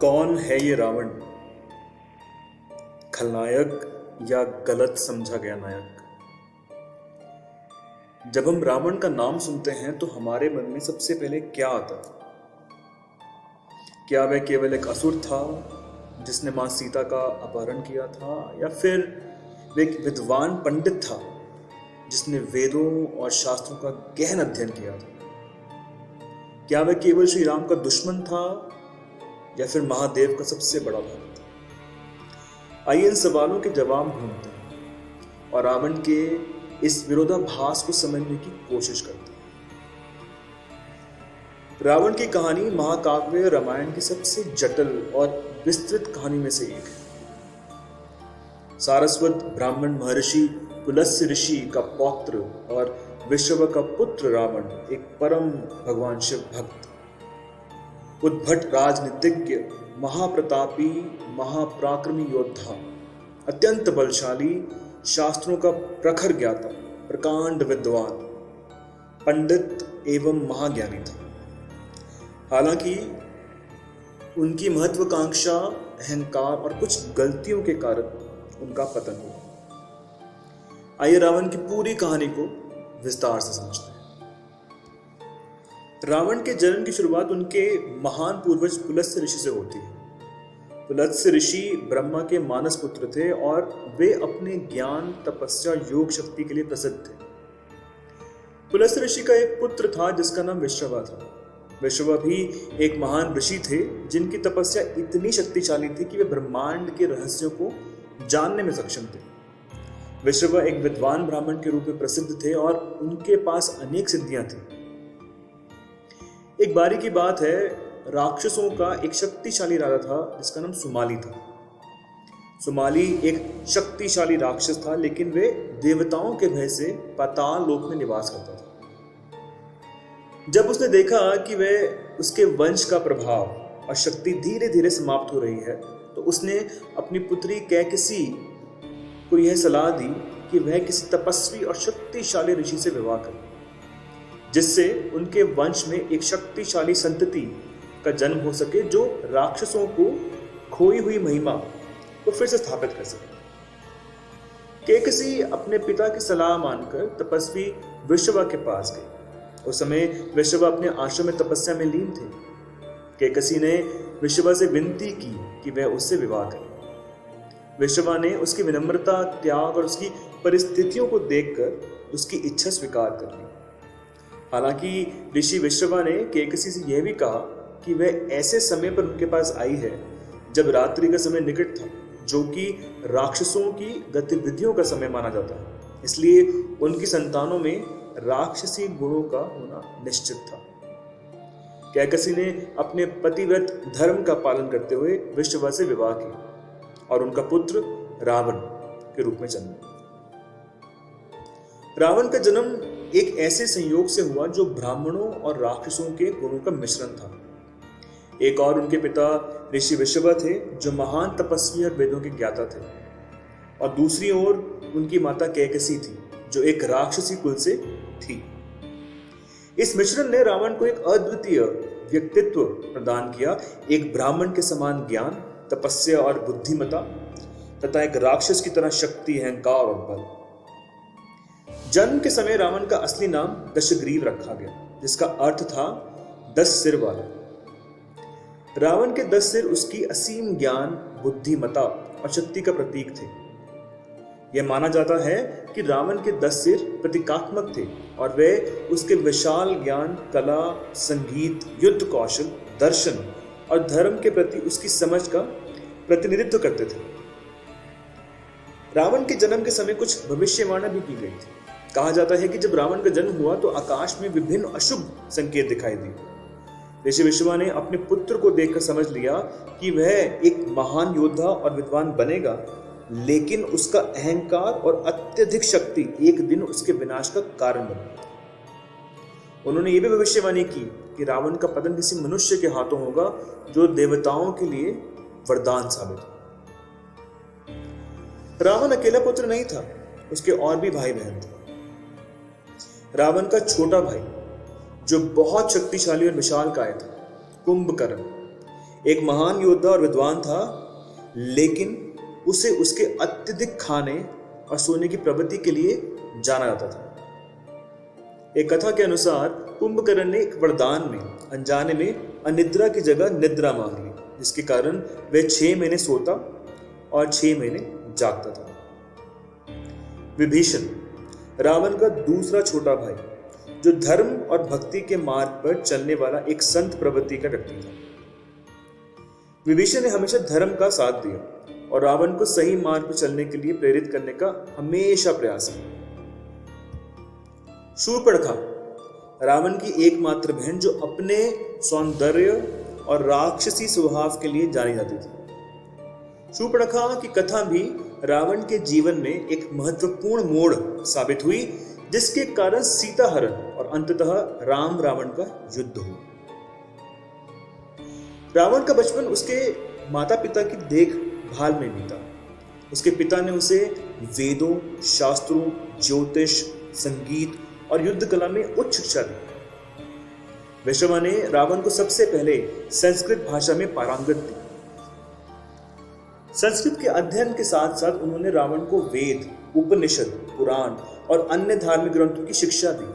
कौन है ये रावण? खलनायक या गलत समझा गया नायक? जब हम रावण का नाम सुनते हैं तो हमारे मन में सबसे पहले क्या आता है? क्या वह केवल एक असुर था जिसने मां सीता का अपहरण किया था, या फिर वह एक विद्वान पंडित था जिसने वेदों और शास्त्रों का गहन अध्ययन किया था? क्या वह केवल श्री राम का दुश्मन था या फिर महादेव का सबसे बड़ा भक्त? आइए इन सवालों के जवाब ढूंढते हैं और रावण के इस विरोधाभास को समझने की कोशिश करते हैं। रावण की कहानी महाकाव्य रामायण की सबसे जटिल और विस्तृत कहानी में से एक है। सारस्वत ब्राह्मण महर्षि पुलस्त्य ऋषि का पौत्र और विश्रवा का पुत्र रावण एक परम भगवान शिव भक्त, उद्भट राजनीतिज्ञ, महाप्रतापी, महापराक्रमी योद्धा, अत्यंत बलशाली, शास्त्रों का प्रखर ज्ञाता, प्रकांड विद्वान, पंडित एवं महाज्ञानी था। हालांकि उनकी महत्वाकांक्षा, अहंकार और कुछ गलतियों के कारण उनका पतन हुआ। आइए रावण की पूरी कहानी को विस्तार से समझते हैं। रावण के जन्म की शुरुआत उनके महान पूर्वज पुलस्त्य ऋषि से होती है। पुलस्त्य ऋषि ब्रह्मा के मानस पुत्र थे और वे अपने ज्ञान, तपस्या, योग शक्ति के लिए प्रसिद्ध थे। पुलस्त्य ऋषि का एक पुत्र था जिसका नाम विश्रवा था। विश्रवा भी एक महान ऋषि थे जिनकी तपस्या इतनी शक्तिशाली थी कि वे ब्रह्मांड के रहस्यों को जानने में सक्षम थे। विश्रवा एक विद्वान ब्राह्मण के रूप में प्रसिद्ध थे और उनके पास अनेक सिद्धियां थी। एक बारी की बात है, राक्षसों का एक शक्तिशाली राजा था जिसका नाम सुमाली था। सुमाली एक शक्तिशाली राक्षस था, लेकिन वे देवताओं के भय से पाताल लोक में निवास करता था। जब उसने देखा कि वह उसके वंश का प्रभाव और शक्ति धीरे धीरे समाप्त हो रही है, तो उसने अपनी पुत्री कैकसी को यह सलाह दी कि वह किसी तपस्वी और शक्तिशाली ऋषि से विवाह करे, जिससे उनके वंश में एक शक्तिशाली संतति का जन्म हो सके जो राक्षसों को खोई हुई महिमा को फिर से स्थापित कर सके। कैकसी अपने पिता की सलाह मानकर तपस्वी विश्रवा के पास गई। उस समय विश्रवा अपने आश्रम में तपस्या में लीन थे। कैकसी ने विश्रवा से विनती की कि वह उससे विवाह करे। विश्रवा ने उसकी विनम्रता, त्याग और उसकी परिस्थितियों को देखकर उसकी इच्छा स्वीकार कर ली। हालांकि ऋषि विश्रवा ने कैकसी से यह भी कहा कि वह ऐसे समय पर उनके पास आई है जब रात्रि का समय निकट था, जो कि राक्षसों की गतिविधियों का समय माना जाता है। इसलिए उनकी संतानों में राक्षसी गुणों का होना निश्चित था। कैकसी ने अपने पतिव्रत धर्म का पालन करते हुए विश्रवा से विवाह किया और उनका पुत्र रावण के रूप में जन्मा। रावण का जन्म एक ऐसे संयोग से हुआ जो ब्राह्मणों और राक्षसों के गुणों का मिश्रण था। एक और उनके पिता ऋषि विश्रवा थे जो महान तपस्वी और वेदों के ज्ञाता थे, और दूसरी ओर उनकी माता कैकसी थी जो एक राक्षसी कुल से थी। इस मिश्रण ने रावण को एक अद्वितीय व्यक्तित्व प्रदान किया, एक ब्राह्मण के समान ज्ञान, तपस्या और बुद्धिमता, तथा एक राक्षस की तरह शक्ति, अहंकार और बल। जन्म के समय रावण का असली नाम दशग्रीव रखा गया, जिसका अर्थ था 10 सिर वाला। रावण के 10 सिर उसकी असीम ज्ञान, बुद्धिमता और शक्ति का प्रतीक थे। यह माना जाता है कि रावण के 10 सिर प्रतीकात्मक थे और वे उसके विशाल ज्ञान, कला, संगीत, युद्ध कौशल, दर्शन और धर्म के प्रति उसकी समझ का प्रतिनिधित्व करते थे। रावण के जन्म के समय कुछ भविष्यवाणी भी की गई थी। कहा जाता है कि जब रावण का जन्म हुआ तो आकाश में विभिन्न अशुभ संकेत दिखाई दिए। ऋषि विश्रवा ने अपने पुत्र को देखकर समझ लिया कि वह एक महान योद्धा और विद्वान बनेगा, लेकिन उसका अहंकार और अत्यधिक शक्ति एक दिन उसके विनाश का कारण बनेगी। उन्होंने यह भी भविष्यवाणी की कि रावण का पतन किसी मनुष्य के हाथों होगा जो देवताओं के लिए वरदान साबित हो। रावण अकेला पुत्र नहीं था, उसके और भी भाई बहन थे। रावण का छोटा भाई जो बहुत शक्तिशाली और विशालकाय था, कुंभकर्ण, एक महान योद्धा और विद्वान था, लेकिन उसे उसके अत्यधिक खाने और सोने की प्रवृत्ति के लिए जाना जाता था। एक कथा के अनुसार कुंभकर्ण ने एक वरदान में अनजाने में अनिद्रा की जगह निद्रा मांग ली, जिसके कारण वह 6 महीने सोता और 6 महीने जागता था। विभीषण, रावण का दूसरा छोटा भाई, जो धर्म और भक्ति के मार्ग पर चलने वाला एक संत प्रवृत्ति का व्यक्ति था। विभीषण ने हमेशा धर्म का साथ दिया और रावण को सही मार्ग पर चलने के लिए प्रेरित करने का हमेशा प्रयास किया। शूर्पणखा, रावण की एकमात्र बहन, जो अपने सौंदर्य और राक्षसी स्वभाव के लिए जानी जाती थी। शूर्पणखा की कथा भी रावण के जीवन में एक महत्वपूर्ण मोड़ साबित हुई, जिसके कारण सीता हरण और अंततः राम रावण का युद्ध हुआ। रावण का बचपन उसके माता पिता की देखभाल में बीता। उसके पिता ने उसे वेदों, शास्त्रों, ज्योतिष, संगीत और युद्ध कला में उच्च शिक्षा दी। वैश्रवा ने रावण को सबसे पहले संस्कृत भाषा में पारंगत दी। संस्कृत के अध्ययन के साथ साथ उन्होंने रावण को वेद, उपनिषद, पुराण और अन्य धार्मिक ग्रंथों की शिक्षा दी।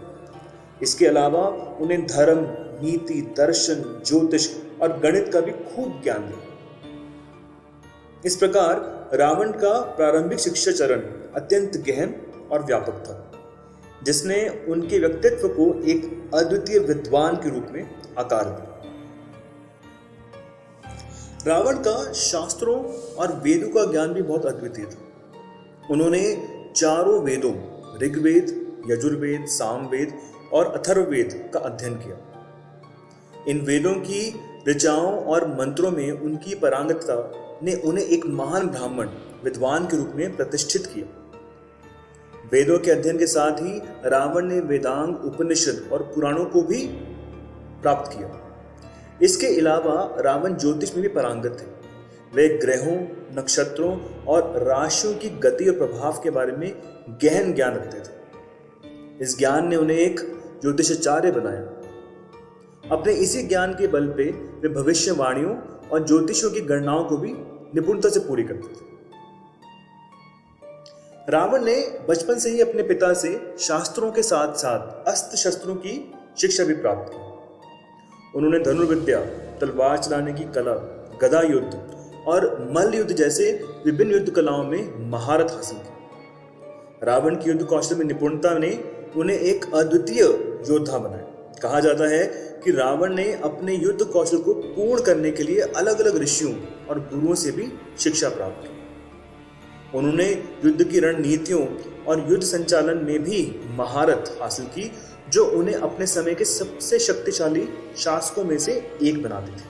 इसके अलावा उन्हें धर्म, नीति, दर्शन, ज्योतिष और गणित का भी खूब ज्ञान दिया। इस प्रकार रावण का प्रारंभिक शिक्षा चरण अत्यंत गहन और व्यापक था, जिसने उनके व्यक्तित्व को एक अद्वितीय विद्वान के रूप में आकार दिया। रावण का शास्त्रों और वेदों का ज्ञान भी बहुत अद्वितीय था। उन्होंने चारों वेदों ऋग्वेद, यजुर्वेद, सामवेद और अथर्ववेद का अध्ययन किया। इन वेदों की ऋचाओं और मंत्रों में उनकी पारंगतता ने उन्हें एक महान ब्राह्मण विद्वान के रूप में प्रतिष्ठित किया। वेदों के अध्ययन के साथ ही रावण ने वेदांग, उपनिषद और पुराणों को भी प्राप्त किया। इसके अलावा रावण ज्योतिष में भी पारंगत थे। वे ग्रहों, नक्षत्रों और राशियों की गति और प्रभाव के बारे में गहन ज्ञान रखते थे। इस ज्ञान ने उन्हें एक ज्योतिषाचार्य बनाया। अपने इसी ज्ञान के बल पे वे भविष्यवाणियों और ज्योतिषों की गणनाओं को भी निपुणता से पूरी करते थे। रावण ने बचपन से ही अपने पिता से शास्त्रों के साथ साथ अस्त्र शस्त्रों की शिक्षा भी प्राप्त की। उन्होंने धनुर्विद्या, तलवार चलाने की कला, गदा युद्ध और मल्ल युद्ध जैसे विभिन्न युद्ध कलाओं में महारत हासिल की। रावण की युद्ध कौशल में निपुणता ने उन्हें एक अद्वितीय योद्धा बनाया। कहा जाता है कि रावण ने अपने युद्ध कौशल को पूर्ण करने के लिए अलग अलग ऋषियों और गुरुओं से भी शिक्षा प्राप्त की। उन्होंने युद्ध की रणनीतियों और युद्ध संचालन में भी महारत हासिल की, जो उन्हें अपने समय के सबसे शक्तिशाली शासकों में से एक बनाती थी।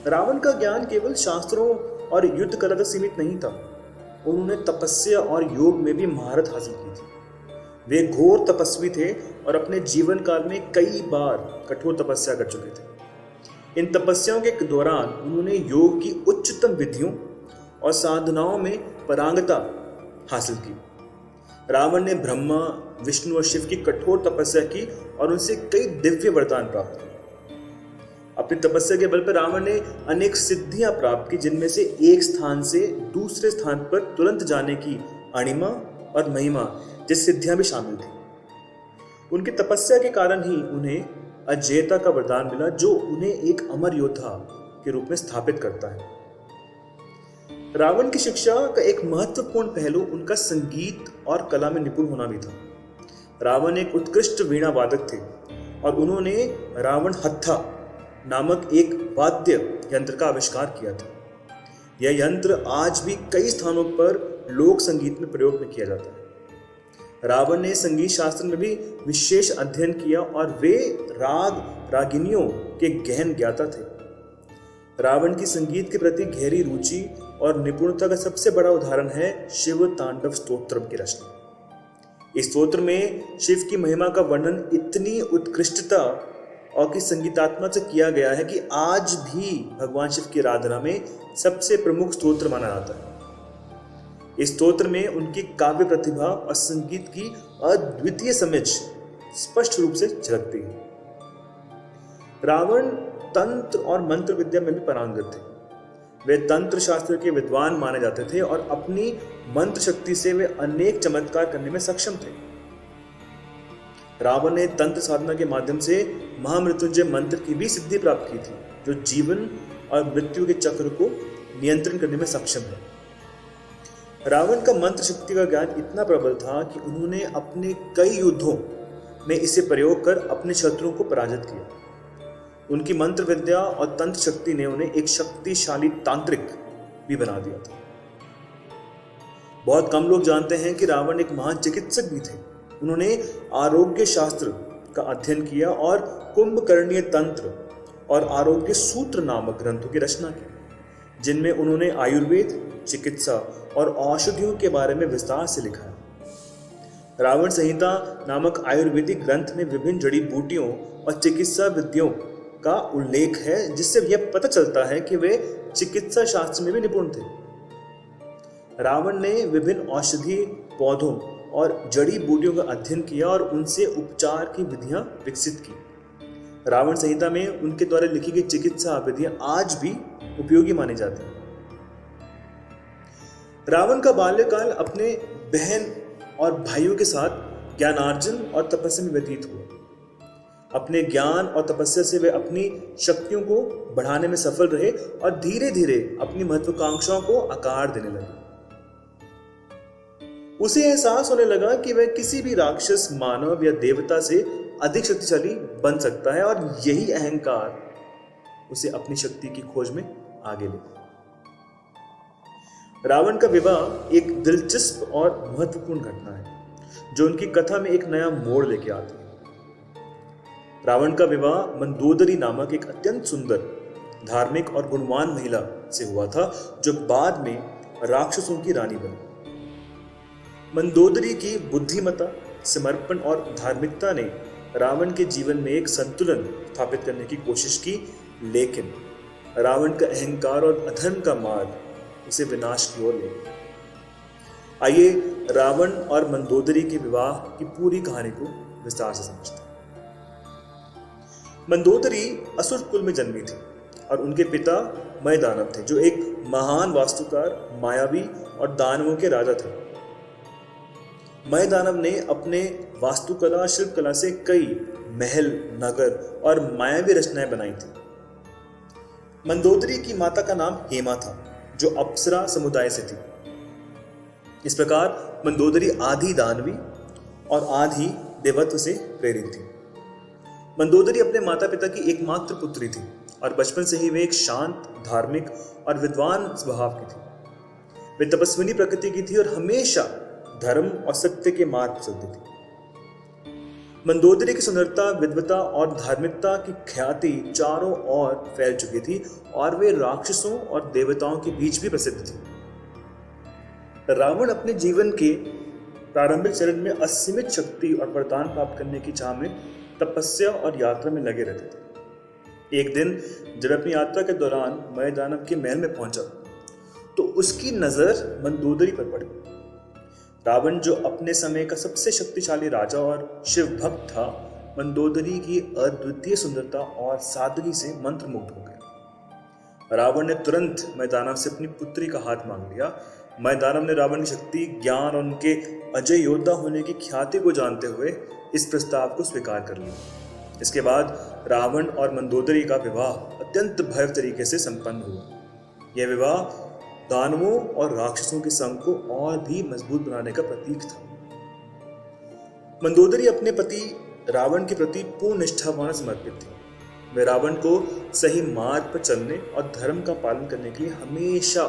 रावण का ज्ञान केवल शास्त्रों और युद्ध कला तक सीमित नहीं था। उन्होंने तपस्या और योग में भी महारत हासिल की थी। वे घोर तपस्वी थे और अपने जीवन काल में कई बार कठोर तपस्या कर चुके थे। इन तपस्याओं के दौरान उन्होंने योग की उच्चतम विधियों और साधनाओं में पारंगतता हासिल की। रावण ने ब्रह्मा, विष्णु और शिव की कठोर तपस्या की और उनसे कई दिव्य वरदान प्राप्त किए। अपनी तपस्या के बल पर रावण ने अनेक सिद्धियां प्राप्त की, जिनमें से एक स्थान से दूसरे स्थान पर तुरंत जाने की अणिमा और महिमा जैसी सिद्धियां भी शामिल थी। उनकी तपस्या के कारण ही उन्हें अजेयता का वरदान मिला, जो उन्हें एक अमर योद्धा के रूप में स्थापित करता है। रावण की शिक्षा का एक महत्वपूर्ण पहलू उनका संगीत और कला में निपुण होना भी था। रावण एक उत्कृष्ट वीणा वादक थे और उन्होंने रावण हत्था नामक एक वाद्य यंत्र का आविष्कार किया था। यह यंत्र आज भी कई स्थानों पर लोक संगीत में प्रयोग में किया जाता है। रावण ने संगीत शास्त्र में भी विशेष अध्ययन किया और वे राग रागिनियों के गहन ज्ञाता थे। रावण की संगीत के प्रति गहरी रुचि और निपुणता का सबसे बड़ा उदाहरण है शिव तांडव स्तोत्र की रचना। इस स्तोत्र में शिव की महिमा का वर्णन इतनी उत्कृष्टता और की संगीतात्मक से किया गया है कि आज भी भगवान शिव की आराधना में सबसे प्रमुख स्तोत्र माना जाता है। इस स्तोत्र में उनकी काव्य प्रतिभा और संगीत की अद्वितीय समझ स्पष्ट रूप से झलकती है। रावण तंत्र और मंत्र विद्या में भी पारंगत थे। वे तंत्र शास्त्र के विद्वान माने जाते थे और अपनी मंत्र शक्ति से वे अनेक चमत्कार करने में सक्षम थे। रावण ने तंत्र साधना के माध्यम से महामृत्युंजय मंत्र की भी सिद्धि प्राप्त की थी, जो जीवन और मृत्यु के चक्र को नियंत्रण करने में सक्षम है। रावण का मंत्र शक्ति का ज्ञान इतना प्रबल था कि उन्होंने अपने कई युद्धों में इसे प्रयोग कर अपने शत्रुओं को पराजित किया। उनकी मंत्र विद्या और तंत्र शक्ति ने उन्हें एक शक्तिशाली तांत्रिक भी बना दिया था। बहुत कम लोग जानते हैं कि रावण एक महान चिकित्सक भी थे। उन्होंने आरोग्य शास्त्र का अध्ययन किया और कुंभकर्णीय तंत्र और आरोग्य सूत्र नामक ग्रंथों की रचना की, जिनमें उन्होंने आयुर्वेद, चिकित्सा और औषधियों के बारे में विस्तार से लिखा है। रावण संहिता नामक आयुर्वेदिक ग्रंथ में विभिन्न जड़ी बूटियों और चिकित्सा विधियों का उल्लेख है, जिससे यह पता चलता है कि वे चिकित्सा शास्त्र में भी निपुण थे। रावण ने विभिन्न औषधीय पौधों और जड़ी बूटियों का अध्ययन किया और उनसे उपचार की विधियां विकसित की। रावण संहिता में उनके द्वारा लिखी गई चिकित्सा विधियां आज भी उपयोगी मानी जाती हैं। रावण का बाल्यकाल अपने बहन और भाइयों के साथ ज्ञानार्जन और तपस्या में व्यतीत हुआ। अपने ज्ञान और तपस्या से वे अपनी शक्तियों को बढ़ाने में सफल रहे और धीरे धीरे अपनी महत्वाकांक्षाओं को आकार देने लगे। उसे एहसास होने लगा कि वह किसी भी राक्षस, मानव या देवता से अधिक शक्तिशाली बन सकता है और यही अहंकार उसे अपनी शक्ति की खोज में आगे ले। रावण का विवाह एक दिलचस्प और महत्वपूर्ण घटना है, जो उनकी कथा में एक नया मोड़ लेके आती है। रावण का विवाह मंदोदरी नामक एक अत्यंत सुंदर, धार्मिक और गुणवान महिला से हुआ था, जो बाद में राक्षसों की रानी बनी। मंदोदरी की बुद्धिमत्ता, समर्पण और धार्मिकता ने रावण के जीवन में एक संतुलन स्थापित करने की कोशिश की, लेकिन रावण का अहंकार और अधर्म का मार्ग उसे विनाश की ओर ले गया। आइए रावण और मंदोदरी के विवाह की पूरी कहानी को विस्तार से समझते हैं। मंदोदरी असुर कुल में जन्मी थी और उनके पिता मयदानव थे, जो एक महान वास्तुकार, मायावी और दानवों के राजा थे। मयदानव ने अपने वास्तुकला, शिल्पकला से कई महल, नगर और मायावी रचनाएं बनाई थी। मंदोदरी की माता का नाम हेमा था, जो अप्सरा समुदाय से थी। इस प्रकार मंदोदरी आधी दानवी और आधी देवत्व से प्रेरित थी। मंदोदरी अपने माता पिता की एकमात्र पुत्री थी और बचपन से ही वे एक शांत, धार्मिक और विद्वान स्वभाव की थी। वे तपस्विनी प्रकृति की थी और हमेशा धर्म और सत्य के मार्ग पर चलती थी। मंदोदरी की सुंदरता, विद्वता और धार्मिकता की ख्याति चारों ओर फैल चुकी थी और वे राक्षसों और देवताओं के बीच भी प्रसिद्ध थी। रावण अपने जीवन के प्रारंभिक चरण में असीमित शक्ति और वरदान प्राप्त करने की चाह में तपस्या और यात्रा में लगे रहते थे। एक दिन जब अपनी यात्रा के दौरान मयदानव के महल में पहुंचा, तो उसकी नजर मंदोदरी पर पड़ी। रावण, जो अपने समय का सबसे शक्तिशाली राजा और शिव भक्त था, मंदोदरी की अद्वितीय सुंदरता और सादगी से मंत्रमुग्ध हो गया। रावण ने तुरंत मयदानव से अपनी पुत्री का हाथ मांग लिया। मयदानव ने रावण की शक्ति, ज्ञान और उनके अजय योद्धा होने की ख्याति को जानते हुए इस प्रस्ताव को स्वीकार कर लिया। इसके बाद रावण और मंदोदरी का विवाह अत्यंत भव्य तरीके से संपन्न हुआ। यह विवाह दानवों और राक्षसों के संग को और भी मजबूत बनाने का प्रतीक था। मंदोदरी अपने पति रावण के प्रति पूर्ण निष्ठावान समर्पित थी। वे रावण को सही मार्ग पर चलने और धर्म का पालन करने के लिए हमेशा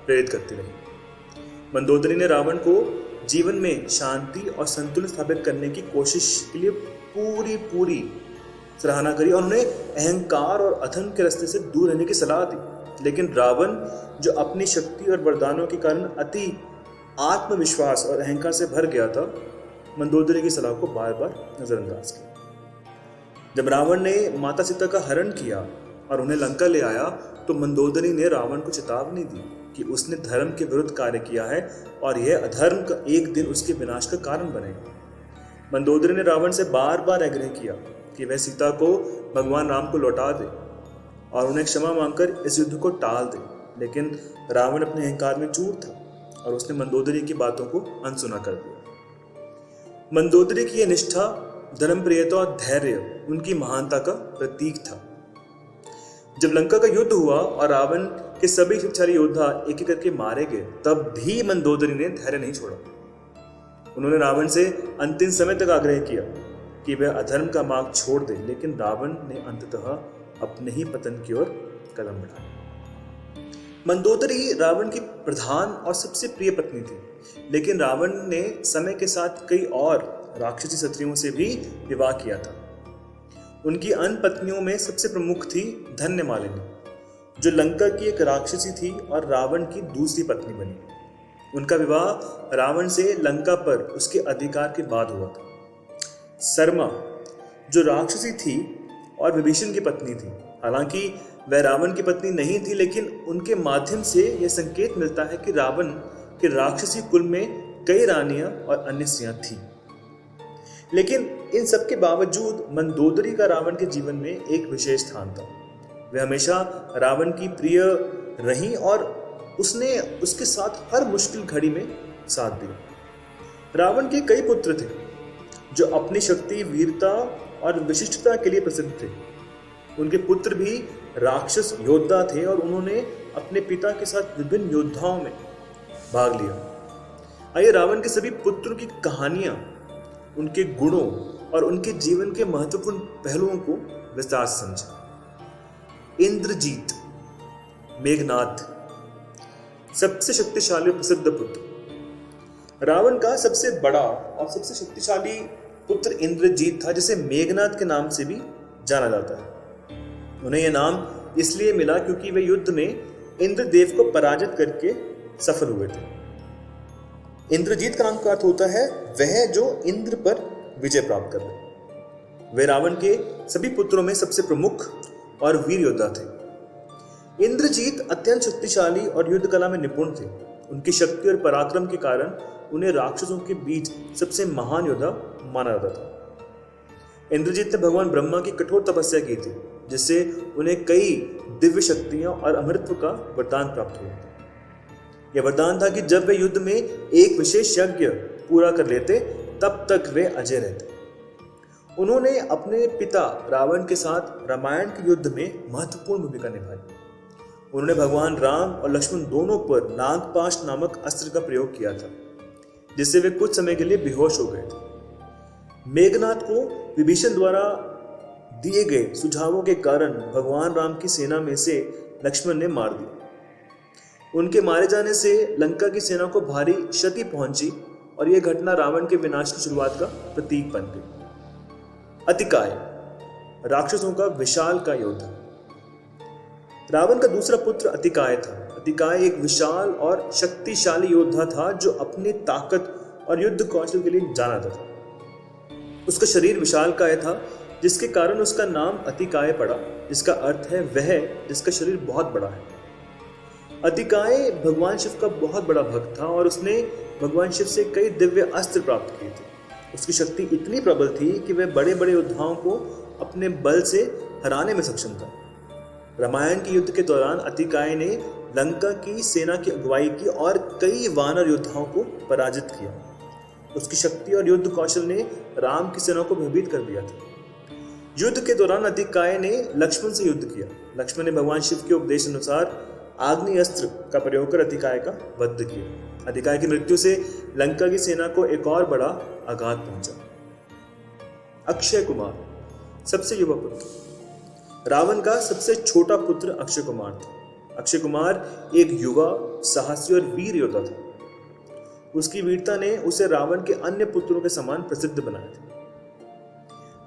प्रेरित करती रही। मंदोदरी ने रावण को जीवन में शांति और संतुलन स्थापित करने की कोशिश के लिए पूरी सराहना करी और उन्हें अहंकार और अधर्म के रास्ते से दूर रहने की सलाह दी। लेकिन रावण, जो अपनी शक्ति और वरदानों के कारण अति आत्मविश्वास और अहंकार से भर गया था, मंदोदरी की सलाह को बार बार नजरअंदाज किया। जब रावण ने माता सीता का हरण किया और उन्हें लंका ले आया, तो मंदोदरी ने रावण को चेतावनी दी कि उसने धर्म के विरुद्ध कार्य किया है और यह अधर्म का एक दिन उसके विनाश का कारण बनेगा। मंदोदरी ने रावण से बार बार आग्रह किया कि वह सीता को भगवान राम को लौटा दे, और उन्हें क्षमा मांगकर इस युद्ध को टाल दे, लेकिन रावण अपने अहंकार में चूर था और उसने मंदोदरी की बातों को अनसुना कर दिया। मंदोदरी की यह निष्ठा, धर्मप्रियता और धैर्य उनकी महानता का प्रतीक था। जब लंका का युद्ध हुआ और रावण के सभी शक्तिशाली योद्धा एक एक करके मारे गए, तब भी मंदोदरी ने धैर्य नहीं छोड़ा। उन्होंने रावण से अंतिम समय तक आग्रह किया कि वह अधर्म का मार्ग छोड़ दे, लेकिन रावण ने अंततः अपने ही पतन की ओर कदम बढ़ाया। मंदोदरी रावण की प्रधान और सबसे प्रिय पत्नी थी, लेकिन रावण ने समय के साथ कई और राक्षसी स्त्रियों से भी विवाह किया था। उनकी अन्य पत्नियों में सबसे प्रमुख थी धन्यमालिनी, जो लंका की एक राक्षसी थी और रावण की दूसरी पत्नी बनी। उनका विवाह रावण से लंका पर उसके अधिकार के बाद हुआ था। सरमा, जो राक्षसी थी और विभीषण की पत्नी थी, हालांकि वह रावण की पत्नी नहीं थी, लेकिन उनके माध्यम से यह संकेत मिलता है कि रावण के राक्षसी कुल में कई रानियां और अन्य स्त्रियां थीं। लेकिन इन सब के बावजूद मंदोदरी का रावण के जीवन में एक विशेष स्थान था। वह हमेशा रावण की प्रिय रही और उसने उसके साथ हर मुश्किल घड़ी में साथ दिया। रावण के कई पुत्र थे जो अपनी शक्ति, वीरता और विशिष्टता के लिए प्रसिद्ध थे। उनके पुत्र भी राक्षस योद्धा थे और उन्होंने अपने पिता के साथ विभिन्न योद्धाओं में भाग लिया। आइए रावण के सभी पुत्रों की कहानियां, उनके गुणों और उनके जीवन के महत्वपूर्ण पहलुओं को विस्तार से समझें। इंद्रजीत, मेघनाद, सबसे शक्तिशाली और प्रसिद्ध पुत्र। रावण का सबसे बड़ा और सबसे शक्तिशाली पुत्र इंद्रजीत था, जिसे मेघनाद के नाम से भी जाना जाता है। उन्हें यह नाम इसलिए मिला क्योंकि वे युद्ध में इंद्रदेव को पराजित करके सफल हुए थे। इंद्रजीत का नाम का अर्थ होता है वह जो इंद्र पर विजय प्राप्त कर ले। वे रावण के सभी पुत्रों में सबसे प्रमुख और वीर योद्धा थे। इंद्रजीत अत्यंत शक्तिशाली और युद्ध कला में निपुण थे। उनकी शक्ति और पराक्रम के कारण उन्हें राक्षसों के बीच सबसे महान योद्धा माना जाता था। इंद्रजीत ने भगवान ब्रह्मा की कठोर तपस्या की थी, जिससे उन्हें कई दिव्य शक्तियां और अमृतत्व का वरदान प्राप्त हुआ। यह वरदान था कि जब वे युद्ध में एक विशेष यज्ञ पूरा कर लेते, तब तक वे अजय रहते। उन्होंने अपने पिता रावण के साथ रामायण के युद्ध में महत्वपूर्ण भूमिका निभाई। उन्होंने भगवान राम और लक्ष्मण दोनों पर नागपाश नामक अस्त्र का प्रयोग किया था, जिससे वे कुछ समय के लिए बेहोश हो गए थे। मेघनाद को विभीषण द्वारा दिए गए सुझावों के कारण भगवान राम की सेना में से लक्ष्मण ने मार दिया। उनके मारे जाने से लंका की सेना को भारी क्षति पहुंची और यह घटना रावण के विनाश की शुरुआत का प्रतीक बन गई। अतिकाय, राक्षसों का विशाल का योद्धा। रावण का दूसरा पुत्र अतिकाय था। अतिकाय एक विशाल और शक्तिशाली योद्धा था जो अपनी ताकत और युद्ध कौशल के लिए जाना जाता था। उसका शरीर विशालकाय था, जिसके कारण उसका नाम अतिकाय पड़ा, जिसका अर्थ है वह जिसका शरीर बहुत बड़ा है। अतिकाय भगवान शिव का बहुत बड़ा भक्त था और उसने भगवान शिव से कई दिव्य अस्त्र प्राप्त किए थे। उसकी शक्ति इतनी प्रबल थी कि वह बड़े बड़े योद्धाओं को अपने बल से हराने में सक्षम था। रामायण के युद्ध के दौरान अतिकाय ने लंका की सेना की अगुवाई की और कई वानर योद्धाओं को पराजित किया। उसकी शक्ति और युद्ध कौशल ने राम की सेना को भयभीत कर दिया था। युद्ध के दौरान अतिकाय ने लक्ष्मण से युद्ध किया। लक्ष्मण ने भगवान शिव के उपदेश अनुसार आग्नेय अस्त्र का प्रयोग कर अतिकाय का वध किया। अतिकाय की मृत्यु से लंका की सेना को एक और बड़ा आघात पहुंचा। अक्षय कुमार, सबसे युवा पुत्र। रावण का सबसे छोटा पुत्र अक्षय कुमार था। अक्षय कुमार एक युवा, साहसी और वीर योद्धा था। उसकी वीरता ने उसे रावण के अन्य पुत्रों के समान प्रसिद्ध बनाया था।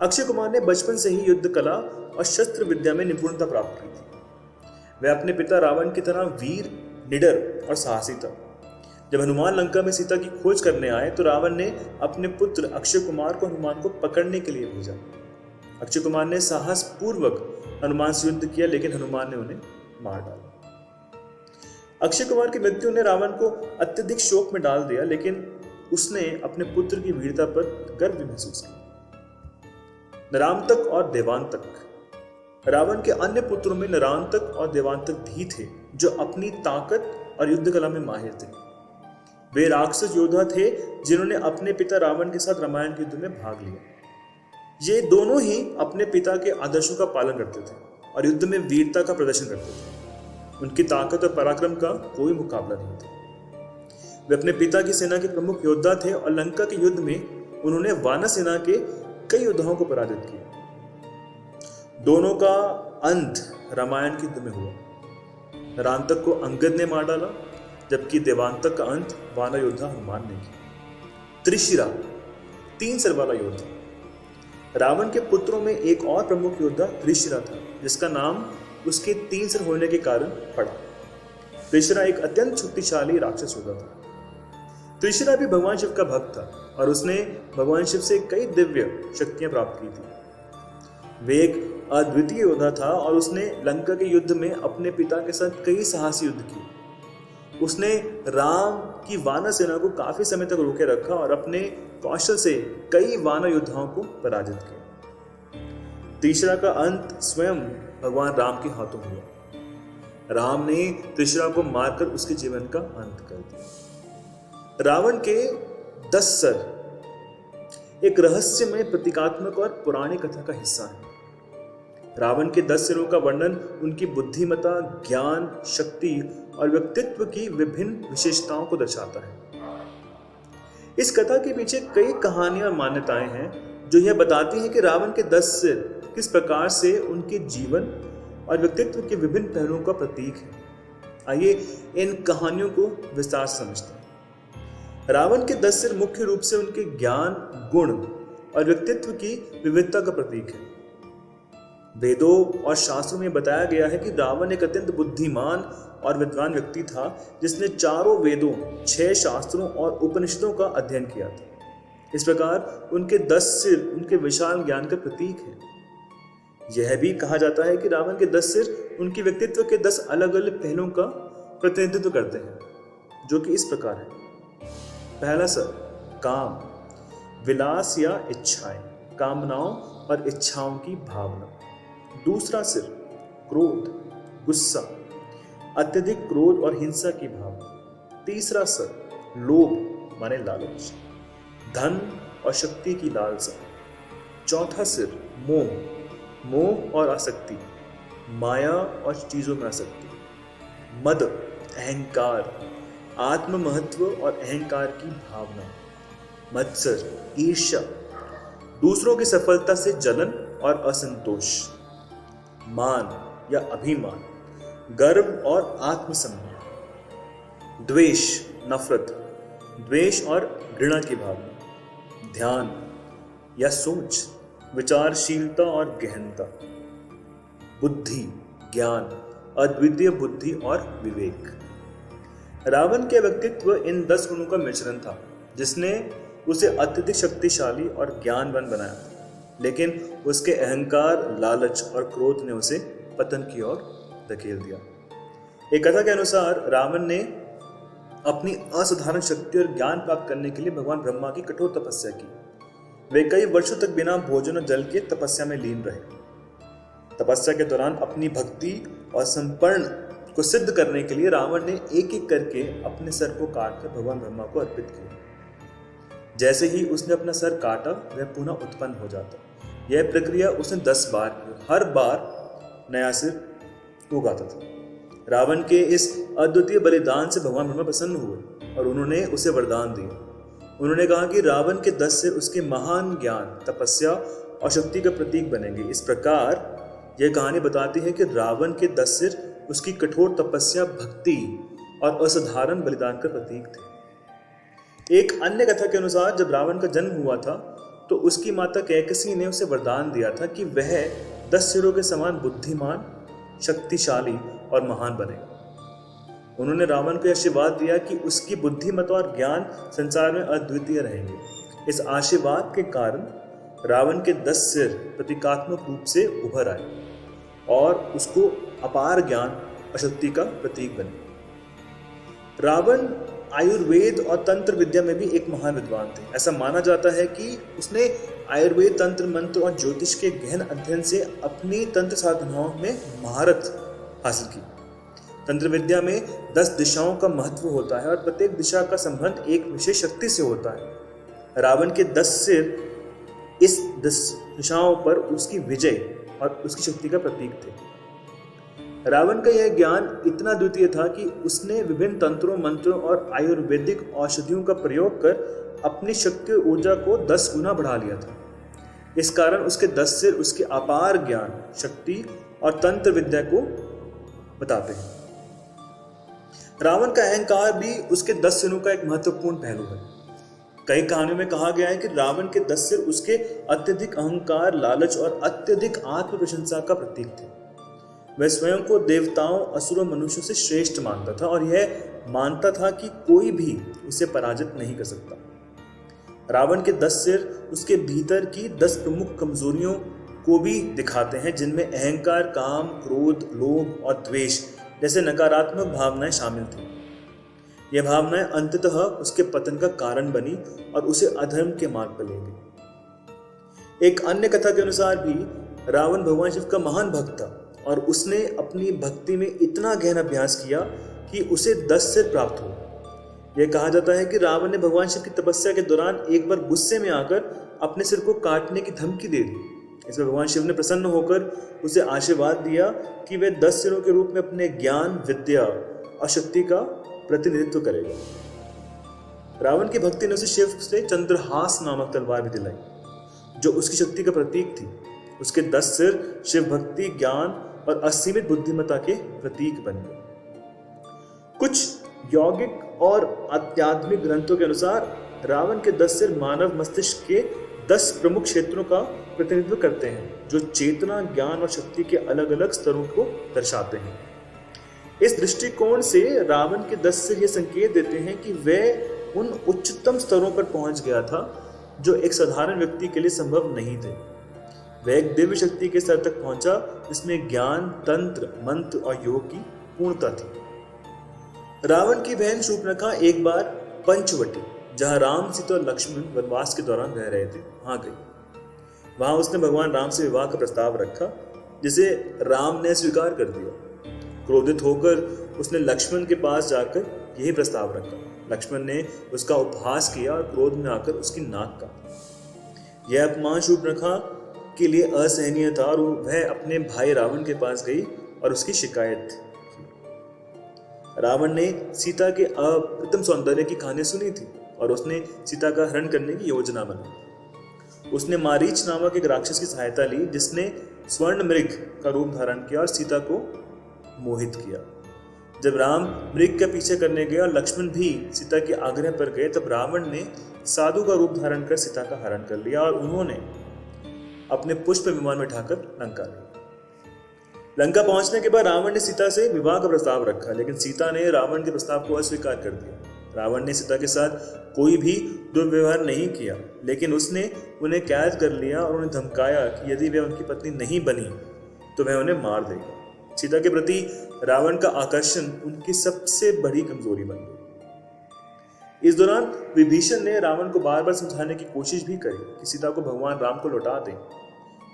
अक्षय कुमार ने बचपन से ही युद्ध कला और शस्त्र विद्या में निपुणता प्राप्त की थी। वह अपने पिता रावण की तरह वीर, निडर और साहसी था। जब हनुमान लंका में सीता की खोज करने आए तो रावण ने अपने पुत्र अक्षय कुमार को हनुमान को पकड़ने के लिए भेजा। अक्षय कुमार ने साहस पूर्वक हनुमान से युद्ध किया, लेकिन हनुमान ने उन्हें मार डाला। अक्षय कुमार की मृत्यु ने रावण को अत्यधिक शोक में डाल दिया, लेकिन उसने अपने पुत्र की वीरता पर गर्व भी महसूस किया। नरांतक और देवांतक। रावण के अन्य पुत्रों में नरांतक और देवांतक भी थे जो अपनी ताकत और युद्ध कला में माहिर थे। वे राक्षस योद्धा थे जिन्होंने अपने पिता रावण के साथ रामायण के युद्ध में भाग लिया। ये दोनों ही अपने पिता के आदर्शों का पालन करते थे और युद्ध में वीरता का प्रदर्शन करते थे। उनकी ताकत और पराक्रम का कोई मुकाबला नहीं था। वे अपने पिता की सेना के प्रमुख योद्धा थे और लंका के युद्ध में उन्होंने वानर सेना के कई योद्धाओं को पराजित किया। दोनों का अंत रामायण के युद्ध में हुआ। नरांतक को अंगद ने मार डाला, जबकि देवांतक का अंत वानर योद्धा हनुमान ने किया। त्रिशिरा 3 सिर वाला योद्धा। रावण के पुत्रों में एक और प्रमुख योद्धा त्रिशिरा था, जिसका नाम उसके 3 सिर होने के कारण पड़ा। त्रिशिरा एक अत्यंत शक्तिशाली राक्षस योद्धा था। त्रिशिरा भी भगवान शिव का भक्त था और उसने भगवान शिव से कई दिव्य शक्तियां प्राप्त की थी। वे एक अद्वितीय योद्धा था और उसने लंका के युद्ध में अपने पिता के साथ कई साहसी युद्ध किए। उसने राम की वानर सेना को काफी समय तक रोके रखा और अपने कौशल से कई वानर योद्धाओं को पराजित किया। त्रिशिरा का अंत स्वयं भगवान राम के हाथों हुआ। राम ने त्रिशिरा को मारकर उसके जीवन का अंत कर दिया। रावण के 10 सर एक रहस्यमय प्रतीकात्मक और पुरानी कथा का हिस्सा है। रावण के 10 सिरों का वर्णन उनकी बुद्धिमत्ता, ज्ञान, शक्ति और व्यक्तित्व की विभिन्न विशेषताओं को दर्शाता है। इस कथा के पीछे कई कहानियां और मान्यताएं हैं जो यह बताती हैं कि रावण के 10 सिर किस प्रकार से उनके जीवन और व्यक्तित्व के विभिन्न पहलुओं का प्रतीक है। आइए इन कहानियों को विस्तार से समझते हैं। रावण के 10 सिर मुख्य रूप से उनके ज्ञान, गुण और व्यक्तित्व की विविधता का प्रतीक है। वेदों और शास्त्रों में बताया गया है कि रावण एक अत्यंत बुद्धिमान और विद्वान व्यक्ति था जिसने 4 वेदों, 6 शास्त्रों और उपनिषदों का अध्ययन किया था। इस प्रकार उनके 10 सिर उनके विशाल ज्ञान का प्रतीक है। यह भी कहा जाता है कि रावण के 10 सिर उनके व्यक्तित्व के 10 अलग अलग पहलुओं का प्रतिनिधित्व करते हैं, जो कि इस प्रकार है। पहला सर काम, विलास या इच्छाएं, कामनाओं और इच्छाओं की भावना। दूसरा सिर क्रोध, गुस्सा, अत्यधिक क्रोध और हिंसा की भावना। तीसरा सिर लोभ माने लालच, धन और शक्ति की लालसा। चौथा सिर मोह, मोह और आसक्ति, माया और चीजों में आसक्ति। मद, अहंकार, आत्म महत्व और अहंकार की भावना। मत्सर, ईर्ष्या, दूसरों की सफलता से जलन और असंतोष। मान या अभिमान, गर्व और आत्मसम्मान। द्वेष, नफरत, द्वेष और घृणा की भावना। ध्यान या सोच, विचारशीलता और गहनता। बुद्धि, ज्ञान, अद्वितीय बुद्धि और विवेक। रावण के व्यक्तित्व इन 10 गुणों का मिश्रण था, जिसने उसे अत्यधिक शक्तिशाली और ज्ञानवान बनाया था। लेकिन उसके अहंकार, लालच और क्रोध ने उसे पतन की ओर धकेल दिया। एक कथा के अनुसार रावण ने अपनी असाधारण शक्ति और ज्ञान प्राप्त करने के लिए भगवान ब्रह्मा की कठोर तपस्या की। वे कई वर्षों तक बिना भोजन और जल के तपस्या में लीन रहे। तपस्या के दौरान अपनी भक्ति और समर्पण को सिद्ध करने के लिए रावण ने एक एक करके अपने सर को काटकर भगवान ब्रह्मा को अर्पित किया। जैसे ही उसने अपना सर काटा, वह पुनः उत्पन्न हो जाता। यह प्रक्रिया उसने 10 बार की। हर बार नया सिर उगाता था। रावण के इस अद्वितीय बलिदान से भगवान ब्रह्मा प्रसन्न हुए और उन्होंने उसे वरदान दिया। उन्होंने कहा कि रावण के 10 सिर उसके महान ज्ञान, तपस्या और शक्ति का प्रतीक बनेंगे। इस प्रकार यह कहानी बताती है कि रावण के 10 सिर उसकी कठोर तपस्या, भक्ति और असाधारण बलिदान का प्रतीक थे। एक अन्य कथा के अनुसार जब रावण का जन्म हुआ था तो उसकी माता कैकसी ने उसे वरदान दिया था कि वह 10 सिरों के समान बुद्धिमान, शक्तिशाली और महान बनेगा। उन्होंने रावण को आशीर्वाद दिया कि उसकी बुद्धिमत्ता और ज्ञान संसार में अद्वितीय रहेंगे। इस आशीर्वाद के कारण रावण के 10 सिर प्रतीकात्मक रूप से उभर आए और उसको अपार ज्ञान और शक्ति का प्रतीक बने। रावण आयुर्वेद और तंत्र विद्या में भी एक महान विद्वान थे। ऐसा माना जाता है कि उसने आयुर्वेद, तंत्र, मंत्र और ज्योतिष के गहन अध्ययन से अपनी तंत्र साधनाओं में महारत हासिल की। तंत्र विद्या में 10 दिशाओं का महत्व होता है और प्रत्येक दिशा का संबंध एक विशेष शक्ति से होता है। रावण के 10 सिर इस 10 दिशाओं पर उसकी विजय और उसकी शक्ति का प्रतीक थे। रावण का यह ज्ञान इतना द्वितीय था कि उसने विभिन्न तंत्रों, मंत्रों और आयुर्वेदिक औषधियों का प्रयोग कर अपनी शक्ति और ऊर्जा को 10 गुना बढ़ा लिया था। इस कारण उसके 10 सिर उसके अपार ज्ञान, शक्ति और तंत्र विद्या को बताते हैं। रावण का अहंकार भी उसके 10 सिरों का एक महत्वपूर्ण पहलू है। कई कहानियों में कहा गया है कि रावण के 10 सिर उसके अत्यधिक अहंकार, लालच और अत्यधिक आत्म प्रशंसा का प्रतीक थे। वह स्वयं को देवताओं, असुरों, मनुष्यों से श्रेष्ठ मानता था और यह मानता था कि कोई भी उसे पराजित नहीं कर सकता। रावण के 10 सिर उसके भीतर की 10 प्रमुख कमजोरियों को भी दिखाते हैं, जिनमें अहंकार, काम, क्रोध, लोभ और द्वेष जैसे नकारात्मक भावनाएं शामिल थी। यह भावनाएं अंततः उसके पतन का कारण बनी और उसे अधर्म के मार्ग पर ले गई। एक अन्य कथा के अनुसार भी रावण भगवान शिव का महान भक्त था और उसने अपनी भक्ति में इतना गहन अभ्यास किया कि उसे 10 सिर प्राप्त हुए। यह कहा जाता है कि रावण ने भगवान शिव की तपस्या के दौरान एक बार गुस्से में आकर अपने सिर को काटने की धमकी दे दी। इसमें भगवान शिव ने प्रसन्न होकर उसे आशीर्वाद दिया कि वह 10 सिरों के रूप में अपने ज्ञान, विद्या और शक्ति का प्रतिनिधित्व करेगा। रावण की भक्ति ने उसे शिव से चंद्रहास नामक तलवार भी दिलाई, जो उसकी शक्ति का प्रतीक थी। उसके 10 सिर शिव भक्ति, ज्ञान और असीमित बुद्धिमत्ता के प्रतीक बन गए। कुछ यौगिक और आध्यात्मिक ग्रंथों के अनुसार रावण के 10 सिर मानव मस्तिष्क के 10 प्रमुख क्षेत्रों का प्रतिनिधित्व करते हैं, जो चेतना, ज्ञान और शक्ति के अलग अलग स्तरों को दर्शाते हैं। इस दृष्टिकोण से रावण के 10 सिर ये संकेत देते हैं कि वह उन उच्चतम स्तरों पर पहुंच गया था जो एक साधारण व्यक्ति के लिए संभव नहीं थे। वह एक दिव्य शक्ति के स्तर तक पहुंचा जिसमें ज्ञान, तंत्र, मंत्र और योग की पूर्णता थी। रावण की बहन शूर्पणखा एक बार पंचवटी, जहां राम, सीता और लक्ष्मण वनवास के दौरान रह रहे थे, वहां गई। वहां उसने भगवान राम से विवाह का प्रस्ताव रखा, जिसे राम ने स्वीकार कर दिया। क्रोधित होकर उसने लक्ष्मण के पास जाकर यही प्रस्ताव रखा। लक्ष्मण ने उसका उपहास किया और क्रोध में आकर उसकी नाक काटी। यह अपमान शूर्पणखा के लिए असहनीय था और वह अपने भाई रावण के पास गई और उसकी शिकायत की। रावण ने सीता के अप्रतिम सौंदर्य की कहानी सुनी थी और उसने सीता का हरण करने की योजना बनाई। उसने मारीच नामक एक राक्षस की सहायता ली, जिसने स्वर्ण मृग का रूप धारण किया और सीता को मोहित किया। जब राम मृग का पीछे करने गए और लक्ष्मण भी सीता के आग्रह पर गए, तब रावण ने साधु का रूप धारण कर सीता का हरण कर लिया और उन्होंने अपने पुष्प विमान में ढाकर लंका ली। लंका पहुंचने के बाद रावण ने सीता से विवाह का प्रस्ताव रखा, लेकिन सीता ने रावण के प्रस्ताव को अस्वीकार कर दिया। रावण ने सीता के साथ कोई भी दुर्व्यवहार नहीं किया, लेकिन उसने उन्हें कैद कर लिया और उन्हें धमकाया कि यदि वह उनकी पत्नी नहीं बनी तो वह उन्हें मार देगा। सीता के प्रति रावण का आकर्षण उनकी सबसे बड़ी कमजोरी बन गई। इस दौरान विभीषण ने रावण को बार बार समझाने की कोशिश भी करी कि सीता को भगवान राम को लौटा दें,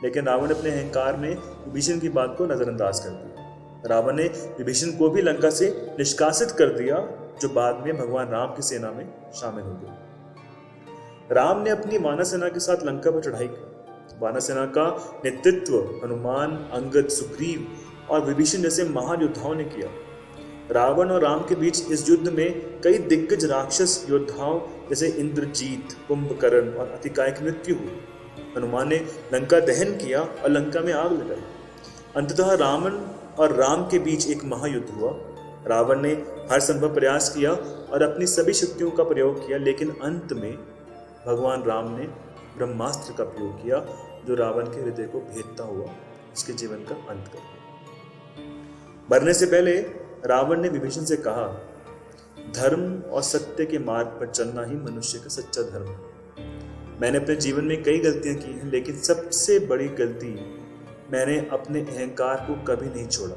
लेकिन रावण अपने अहंकार में विभीषण की बात को नजरअंदाज कर दिया। रावण ने विभीषण को भी लंका से निष्कासित कर दिया, जो बाद में भगवान राम की सेना में शामिल हो गए। राम ने अपनी वानर सेना के साथ लंका पर चढ़ाई की। वानर सेना का नेतृत्व हनुमान, अंगद, सुग्रीव और विभीषण जैसे महान योद्धाओं ने किया। रावण और राम के बीच इस युद्ध में कई दिग्गज राक्षस योद्धाओं जैसे इंद्रजीत, कुंभकर्ण और अतिकाय की मृत्यु हुई। हनुमान ने लंका दहन किया और लंका में आग लगाई। अंततः रावण और राम के बीच एक महायुद्ध हुआ। रावण ने हर संभव प्रयास किया और अपनी सभी शक्तियों का प्रयोग किया, लेकिन अंत में भगवान राम ने ब्रह्मास्त्र का प्रयोग किया, जो रावण के हृदय को भेदता हुआ उसके जीवन का अंत कर दिया। मरने से पहले रावण ने विभीषण से कहा, धर्म और सत्य के मार्ग पर चलना ही मनुष्य का सच्चा धर्म है। मैंने अपने जीवन में कई गलतियां की हैं, लेकिन सबसे बड़ी गलती मैंने अपने अहंकार को कभी नहीं छोड़ा।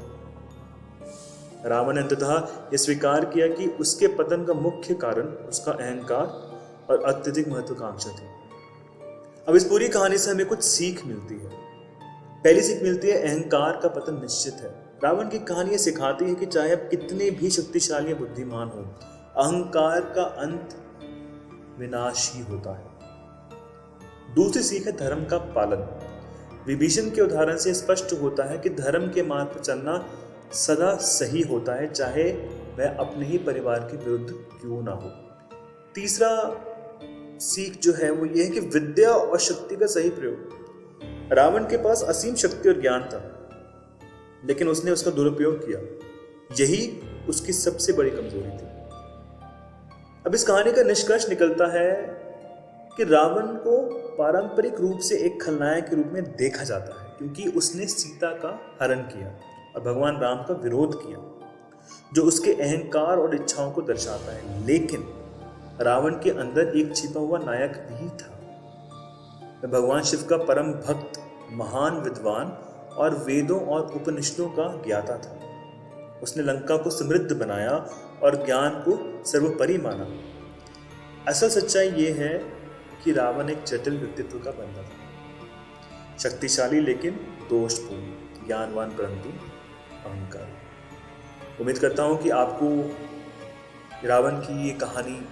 रावण ने अंततः यह स्वीकार किया कि उसके पतन का मुख्य कारण उसका अहंकार और अत्यधिक महत्वाकांक्षा थी। अब इस पूरी कहानी से हमें कुछ सीख मिलती है। पहली सीख मिलती है, अहंकार का पतन निश्चित है। रावण की कहानी ये सिखाती है कि चाहे आप कितने भी शक्तिशाली या बुद्धिमान हो, अहंकार का अंत विनाश ही होता है। दूसरी सीख है धर्म का पालन। विभीषण के उदाहरण से स्पष्ट होता है कि धर्म के मार्ग पर चलना सदा सही होता है, चाहे वह अपने ही परिवार के विरुद्ध क्यों ना हो। तीसरा सीख जो है वो ये है कि विद्या और शक्ति का सही प्रयोग। रावण के पास असीम शक्ति और ज्ञान था, लेकिन उसने उसका दुरुपयोग किया। यही उसकी सबसे बड़ी कमजोरी थी। अब इस कहानी का निष्कर्ष निकलता है कि रावण को पारंपरिक रूप से एक खलनायक के रूप में देखा जाता है, क्योंकि उसने सीता का हरण किया और भगवान राम का विरोध किया, जो उसके अहंकार और इच्छाओं को दर्शाता है। लेकिन रावण के अंदर एक छिपा हुआ नायक भी था। वह भगवान शिव का परम भक्त, महान विद्वान और वेदों और उपनिषदों का ज्ञाता था। उसने लंका को समृद्ध बनाया और ज्ञान को सर्वोपरि माना। असल सच्चाई ये है कि रावण एक जटिल व्यक्तित्व का बंदा था, शक्तिशाली लेकिन दोषपूर्ण, ज्ञानवान परंतु अहंकारी। उम्मीद करता हूँ कि आपको रावण की ये कहानी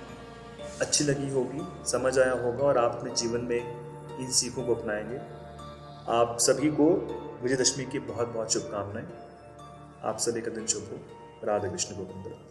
अच्छी लगी होगी, समझ आया होगा और आप अपने जीवन में इन सीखों को अपनाएंगे। आप सभी को विजयदशमी की बहुत बहुत शुभकामनाएं। आप सभी का दिन शुभ हो। राधे कृष्ण गोविंद।